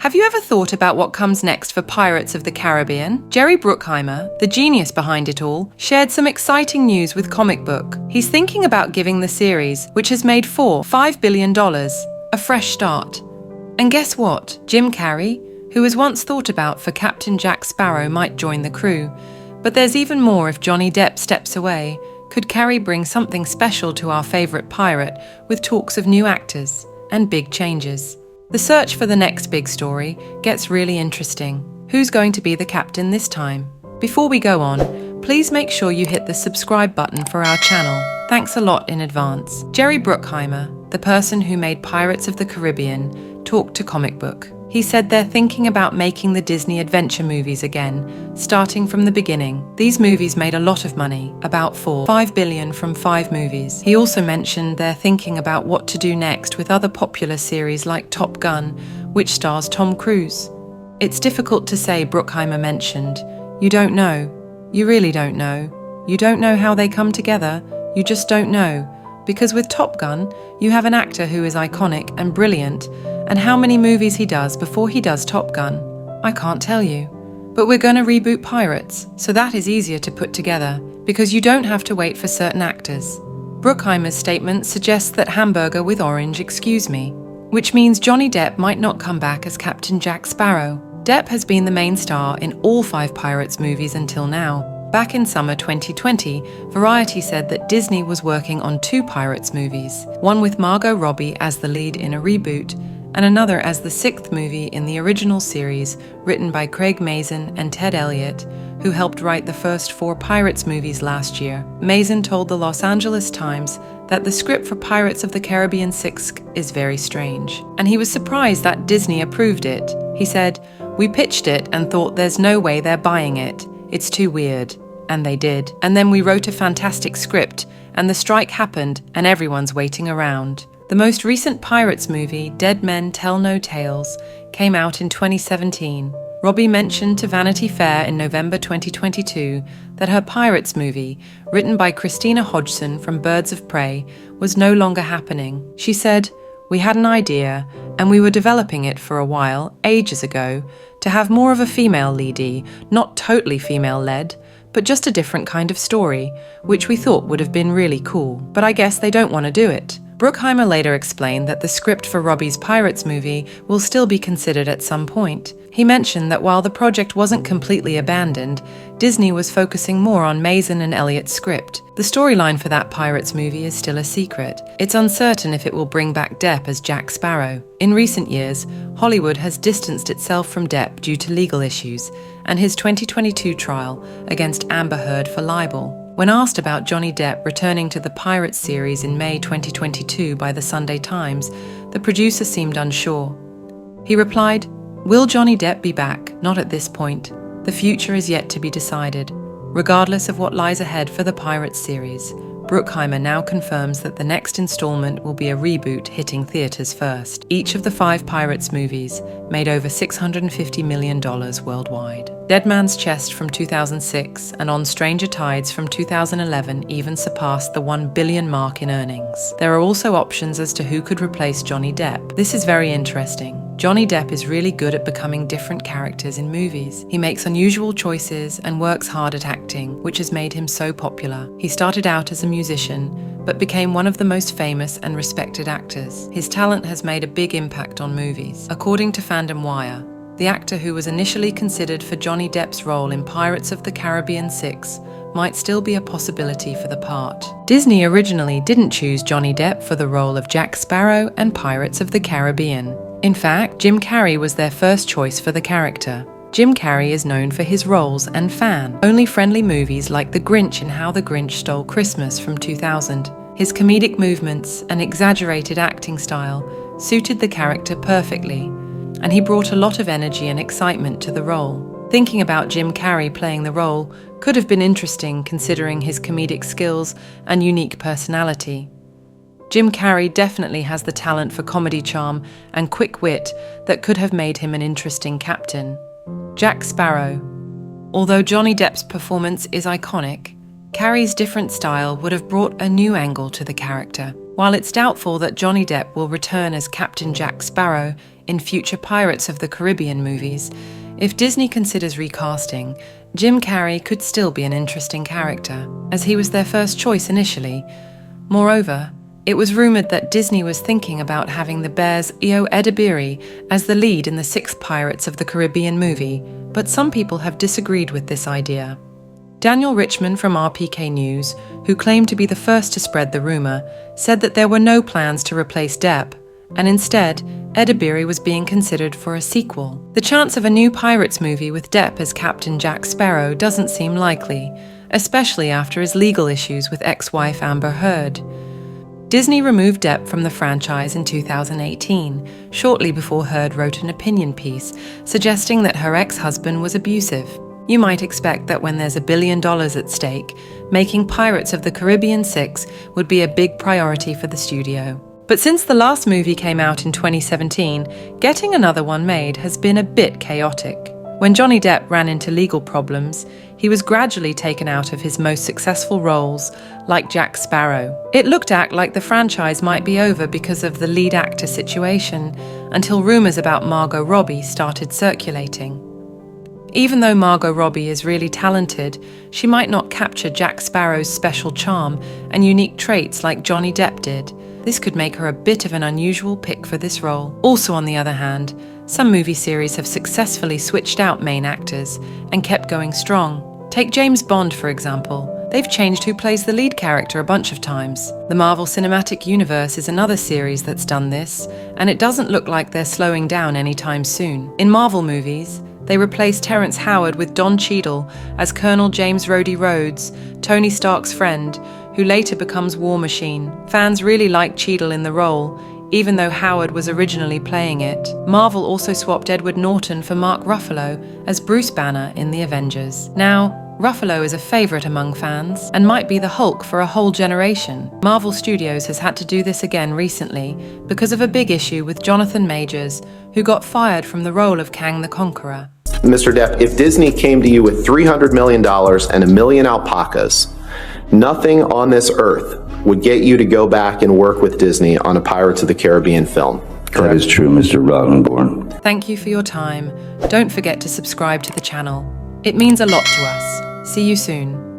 Have you ever thought about what comes next for Pirates of the Caribbean? Jerry Bruckheimer, the genius behind it all, shared some exciting news with Comic Book. He's thinking about giving the series, which has made $5 billion, a fresh start. And guess what? Jim Carrey, who was once thought about for Captain Jack Sparrow, might join the crew. But there's even more if Johnny Depp steps away. Could Carrey bring something special to our favourite pirate with talks of new actors and big changes? The search for the next big story gets really interesting. Who's going to be the captain this time? Before we go on, please make sure you hit the subscribe button for our channel. Thanks a lot in advance. Jerry Bruckheimer, the person who made Pirates of the Caribbean, talked to Comic Book. He said they're thinking about making the Disney adventure movies again, starting from the beginning. These movies made a lot of money, about $5 billion from 5 movies. He also mentioned they're thinking about what to do next with other popular series like Top Gun, which stars Tom Cruise. It's difficult to say, Bruckheimer mentioned. You don't know. You really don't know. You don't know how they come together. You just don't know. Because with Top Gun, you have an actor who is iconic and brilliant, and how many movies he does before he does Top Gun, I can't tell you. But we're going to reboot Pirates, so that is easier to put together, because you don't have to wait for certain actors. Bruckheimer's statement suggests that hamburger with orange, excuse me, which means Johnny Depp might not come back as Captain Jack Sparrow. Depp has been the main star in all 5 Pirates movies until now. Back in summer 2020, Variety said that Disney was working on 2 Pirates movies, one with Margot Robbie as the lead in a reboot, and another as the 6th movie in the original series, written by Craig Mazin and Ted Elliott, who helped write the first 4 Pirates movies last year. Mazin told the Los Angeles Times that the script for Pirates of the Caribbean 6 is very strange, and he was surprised that Disney approved it. He said, "We pitched it and thought there's no way they're buying it. It's too weird." And they did. And then we wrote a fantastic script, and the strike happened, and everyone's waiting around. The most recent Pirates movie, Dead Men Tell No Tales, came out in 2017. Robbie mentioned to Vanity Fair in November 2022 that her Pirates movie, written by Christina Hodgson from Birds of Prey, was no longer happening. She said, "We had an idea, and we were developing it for a while, ages ago, to have more of a female leadie, not totally female-led, but just a different kind of story, which we thought would have been really cool. But I guess they don't want to do it." Bruckheimer later explained that the script for Robbie's Pirates movie will still be considered at some point. He mentioned that while the project wasn't completely abandoned, Disney was focusing more on Mazin and Elliott's script. The storyline for that Pirates movie is still a secret. It's uncertain if it will bring back Depp as Jack Sparrow. In recent years, Hollywood has distanced itself from Depp due to legal issues and his 2022 trial against Amber Heard for libel. When asked about Johnny Depp returning to the Pirates series in May 2022 by the Sunday Times, the producer seemed unsure. He replied, "Will Johnny Depp be back? Not at this point. The future is yet to be decided. Regardless of what lies ahead for the Pirates series, Bruckheimer now confirms that the next installment will be a reboot hitting theaters first. Each of the 5 Pirates movies made over $650 million worldwide. Dead Man's Chest from 2006 and On Stranger Tides from 2011 even surpassed the $1 billion mark in earnings. There are also options as to who could replace Johnny Depp. This is very interesting. Johnny Depp is really good at becoming different characters in movies. He makes unusual choices and works hard at acting, which has made him so popular. He started out as a musician, but became one of the most famous and respected actors. His talent has made a big impact on movies. According to Fandom Wire, the actor who was initially considered for Johnny Depp's role in Pirates of the Caribbean 6 might still be a possibility for the part. Disney originally didn't choose Johnny Depp for the role of Jack Sparrow and Pirates of the Caribbean. In fact, Jim Carrey was their first choice for the character. Jim Carrey is known for his roles and fan-only friendly movies like The Grinch and How the Grinch Stole Christmas from 2000. His comedic movements and exaggerated acting style suited the character perfectly, and he brought a lot of energy and excitement to the role. Thinking about Jim Carrey playing the role could have been interesting considering his comedic skills and unique personality. Jim Carrey definitely has the talent for comedy charm and quick wit that could have made him an interesting captain. Jack Sparrow. Although Johnny Depp's performance is iconic, Carrey's different style would have brought a new angle to the character. While it's doubtful that Johnny Depp will return as Captain Jack Sparrow in future Pirates of the Caribbean movies, if Disney considers recasting, Jim Carrey could still be an interesting character, as he was their first choice initially. Moreover, it was rumored that Disney was thinking about having the Bears' Io Edebiri as the lead in the sixth Pirates of the Caribbean movie, but some people have disagreed with this idea. Daniel Richman from RPK News, who claimed to be the first to spread the rumor, said that there were no plans to replace Depp, and instead, Edebiri was being considered for a sequel. The chance of a new Pirates movie with Depp as Captain Jack Sparrow doesn't seem likely, especially after his legal issues with ex-wife Amber Heard. Disney removed Depp from the franchise in 2018, shortly before Heard wrote an opinion piece suggesting that her ex-husband was abusive. You might expect that when there's $1 billion at stake, making Pirates of the Caribbean 6 would be a big priority for the studio. But since the last movie came out in 2017, getting another one made has been a bit chaotic. When Johnny Depp ran into legal problems, he was gradually taken out of his most successful roles, like Jack Sparrow. It looked like the franchise might be over because of the lead actor situation, until rumors about Margot Robbie started circulating. Even though Margot Robbie is really talented, she might not capture Jack Sparrow's special charm and unique traits like Johnny Depp did. This could make her a bit of an unusual pick for this role. Also, on the other hand, some movie series have successfully switched out main actors and kept going strong. Take James Bond, for example. They've changed who plays the lead character a bunch of times. The Marvel Cinematic Universe is another series that's done this, and it doesn't look like they're slowing down anytime soon. In Marvel movies, they replaced Terrence Howard with Don Cheadle as Colonel James Rhodey Rhodes, Tony Stark's friend, who later becomes War Machine. Fans really liked Cheadle in the role, even though Howard was originally playing it. Marvel also swapped Edward Norton for Mark Ruffalo as Bruce Banner in The Avengers. Now, Ruffalo is a favorite among fans and might be the Hulk for a whole generation. Marvel Studios has had to do this again recently because of a big issue with Jonathan Majors, who got fired from the role of Kang the Conqueror. Mr. Depp, if Disney came to you with $300 million and 1 million alpacas, nothing on this earth would get you to go back and work with Disney on a Pirates of the Caribbean film. Correct? That is true, Mr. Rottenborn. Thank you for your time. Don't forget to subscribe to the channel. It means a lot to us. See you soon.